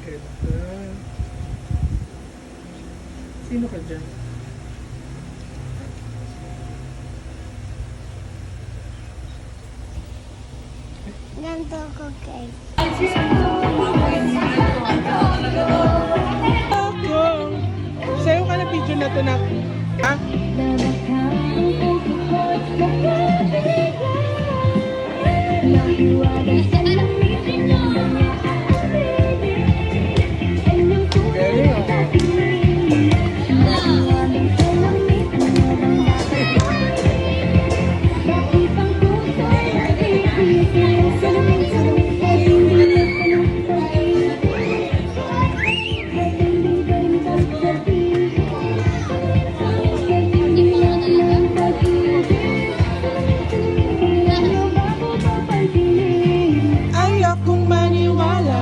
Ito. Sino ka dyan? Nandito ko kay. Sayo ka na video na to na. Ha? Ayokong maniwala.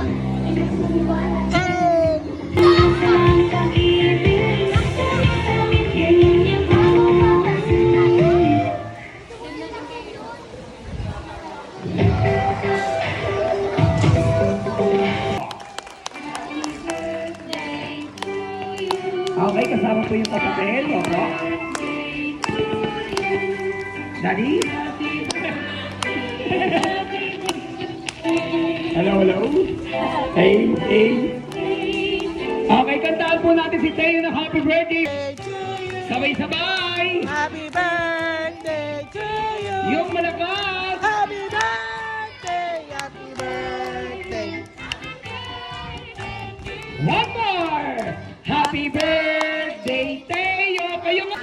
Okay, kasama po yung papel. Opo. Daddy? Hello, hello. Hey, hey. Okay, kantaan po natin si Tayo ng Happy Birthday. Sabay-sabay. Happy birthday to you. Yung malakas. Happy birthday. Happy birthday. One more. Happy birthday, Tayo. Kayo nga.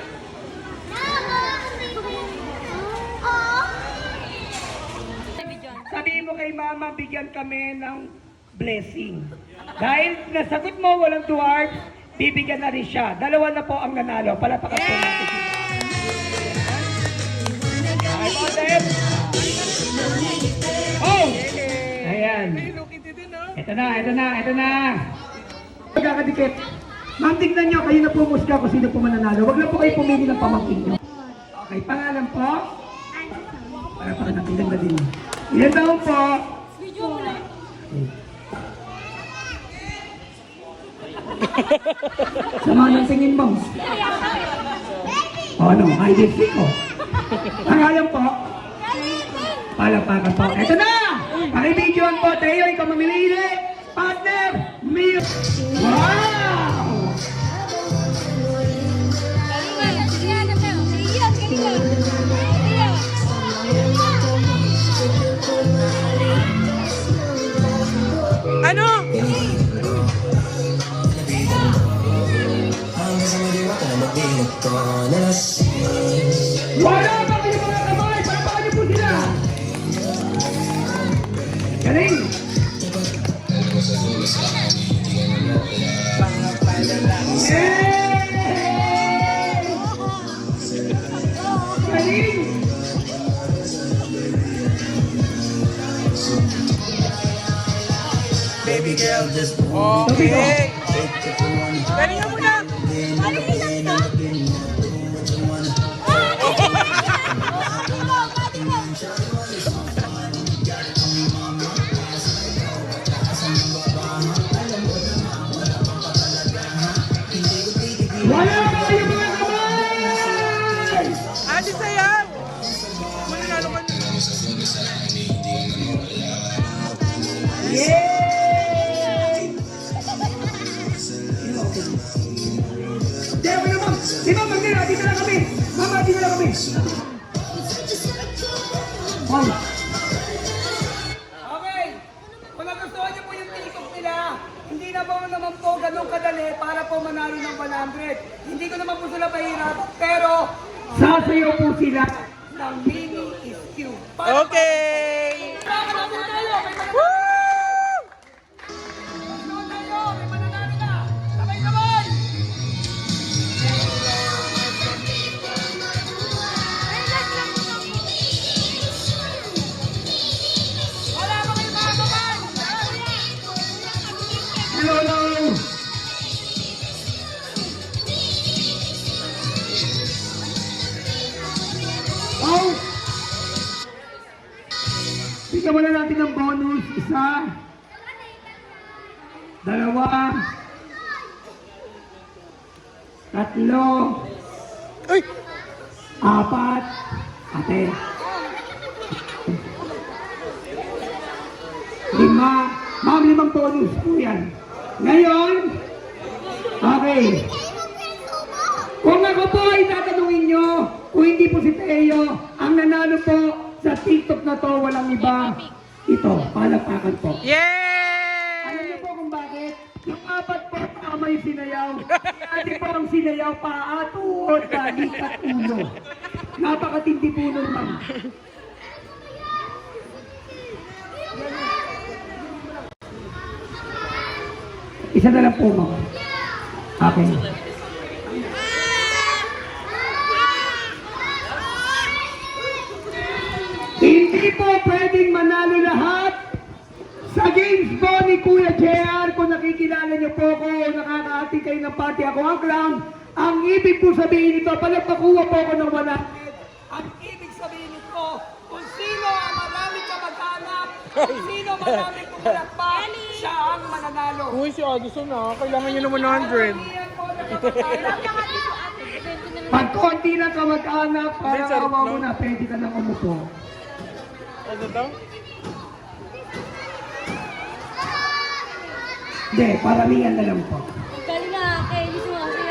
Sabihin mo kay Mama, bigyan kami ng blessing. Dahil nasagot mo walang dwarf, bibigyan na rin siya. Dalawa na po ang nanalo. Palapakan po natin siya. Okay po, Deb. Oh! Ayan. Ito na, ito na, ito na. Magkakadikit. Ma'am, tignan nyo, kayo na pumusga kung sino po mananalo. Huwag lang po kayo pumili ng pamangkin nyo. Okay, pangalan po? Palapakan natin ganda din. Ilan taon po? Sama ng tingin mo. O ano, identity ko. Pangalan po? Palapakan po. Eto na! Pakibidyoan po. Tayo, ikaw mamilili. Partner, Mio. Wow! Ano? Wala ba kayo mga kamay? Palapakan niyo po sila. Galing! Galing! Baby girl, just Okay. Galingan mo na. Wala ba kayo mga kamay? Adi sayang. Mananalo ka na. Yay! Demo naman! Di ba magdira? Dito na kami! Mama, dito na kami! Hoy! Okay! Kung nagustuhan niyo po yung tiktok nila, hindi na po naman po ganun kadali para po manalo ng 100. Hindi ko naman po sila pahirap, pero sasayaw po sila ng mini is Okay. Woo! Hello, hello! Oh! Bigyan mo na natin ng bonus. Isa. 2, 3, Uy! 4, ate. 5, ma'am, 5 bonus po yan. Ngayon, okay. Kung ako po ay tatanungin nyo, kung hindi po si Teo, ang nanalo po sa TikTok na to, walang iba. Ito, palapakan po. Alam Yay! niyo po kung bakit? Yung 4 po, tama yung sinayaw. Ate po ang sinayaw, paa, tuhod, balik at ulo. Napakatindi po nun, ma'am. Isa na lang po, ma'am. Okay. Hindi po pwedeng manalo lahat sa games po ni Kuya JR. Kung nakikilala niyo po ko, nakakaati kayo ng party ako ang clown. Ang ibig po sabihin nito, palagpakuha po ako ng 100. Ang ibig sabihin nito, kung sino ang maraming kamag-anak, kung sino maraming pumalakpak, siya ang mananalo. Uy, si Addison na. Kailangan niya ng 100. Pag konti lang kamag-anak, parang awa mo na, pwede ka nang umupo. Ano daw? Hindi, paramihan na lang po. Galing nga, kay Lito kasi.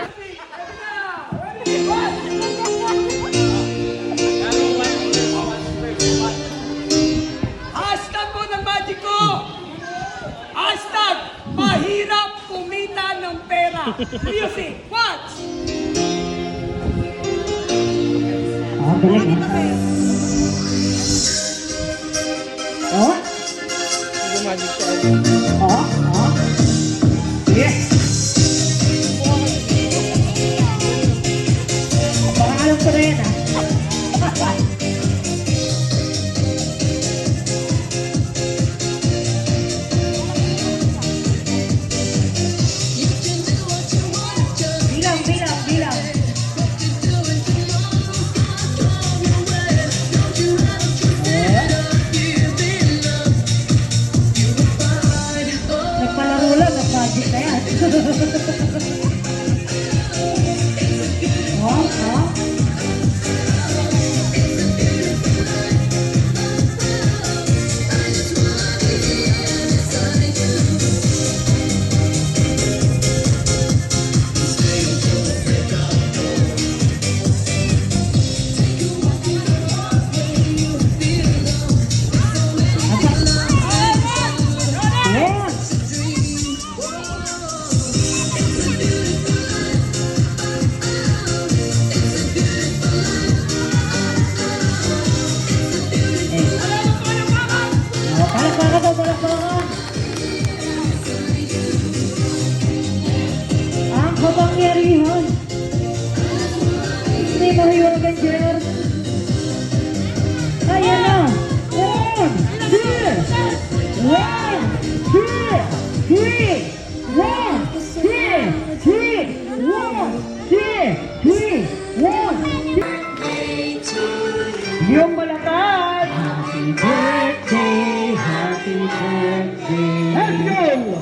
Hashtag po ng magic ko! Hashtag mahirap kumita ng pera. Music, watch! Galing ha? Oh? Hindi magic siya. Addison. Oh? Oh? Yes! Parang alam ko na yan ha? Bilang, bilang, bilang. Nagpalaro lang, nag-magic na yan. Oh, oh. Yes. Palakpakan daw, palakpakan. Ang kapangyarihan. Hindi mahiwagan, Jer. Ayan na. 1, 2, 1, 2, 3, 1, 2, 3, 1, 2, 3, 1, 2. Yung malakas. Happy birthday, happy birthday. Let's go!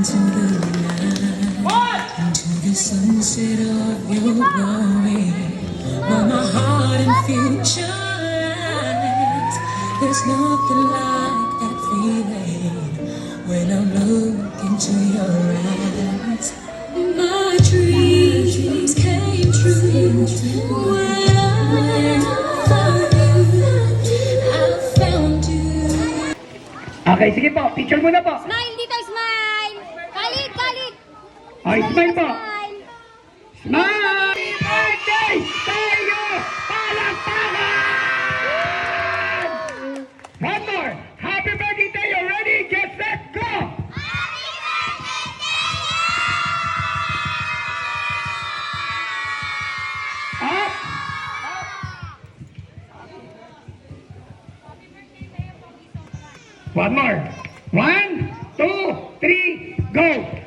into the night, into the sunset of your glory. While my heart and future lies, there's nothing like that feeling when I look into your eyes. My dreams came true when I found you. Okay, sige po. Picture muna po. Smile dito, smile! Kalit, kalit! Okay, smile po. Smile! Smile! Birthday tayo! Palakpakan! One more. Happy birthday tayo. Ready, get set, go! Up! One more. 1, 2, 3, go!